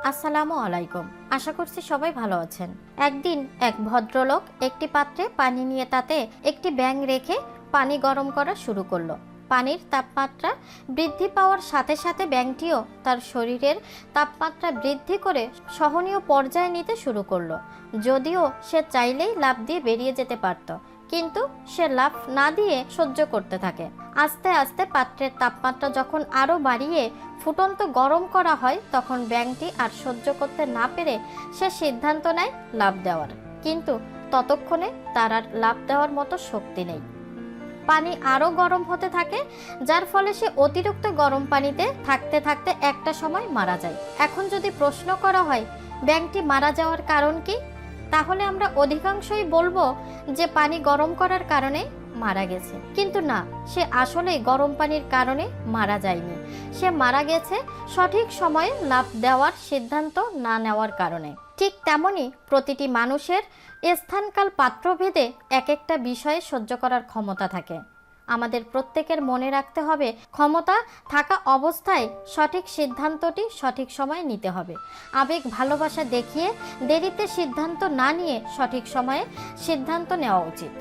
আসসালামু আলাইকুম। আশা করছি সবাই ভালো আছেন। একদিন এক ভদ্রলোক একটি পাত্রে পানি নিয়ে তাতে একটি ব্যাঙ রেখে পানি গরম করা শুরু করলো। পানির তাপমাত্রা বৃদ্ধি পাওয়ার সাথে সাথে ব্যাঙটিও তার শরীরের তাপমাত্রা বৃদ্ধি করে সহনীয় পর্যায়ে নিতে শুরু করলো। যদিও সে চাইলেই লাফ দিয়ে বেরিয়ে যেতে পারত, কিন্তু সে লাফ না দিয়ে সহ্য করতে থাকে। আস্তে আস্তে পাত্রের তাপমাত্রা যখন আরো বাড়িয়ে ফুটন্ত গরম করা হয়, তখন ব্যাঙটি আর সহ্য করতে না পেরে সে সিদ্ধান্ত নেয় লাফ দেওয়ার। কিন্তু ততক্ষণে তার আর লাফ দেওয়ার মতো শক্তি নেই। পানি আরো গরম হতে থাকে, যার ফলে সে অতিরিক্ত গরম পানিতে থাকতে থাকতে একটা সময় মারা যায়। এখন যদি প্রশ্ন করা হয় ব্যাঙটি মারা যাওয়ার কারণ কি, তাহলে আমরা অধিকাংশই বলবো যে পানি গরম করার কারণে মারা গেছে। কিন্তু না, সে আসলেই গরম পানির কারণে মারা যায়নি। সে মারা গেছে সঠিক সময়ে লাফ দেওয়ার সিদ্ধান্ত না নেওয়ার কারণে। ঠিক তেমনি প্রতিটি মানুষের স্থানকাল পাত্রভেদে এক একটা বিষয়ে সহ্য করার ক্ষমতা থাকে। আমাদের প্রত্যেকের মনে রাখতে হবে, ক্ষমতা থাকা অবস্থায় সঠিক সিদ্ধান্তটি সঠিক সময়ে নিতে হবে। আবেগ ভালোবাসা দেখিয়ে দেরিতে সিদ্ধান্ত না নিয়ে সঠিক সময়ে সিদ্ধান্ত নেওয়া উচিত।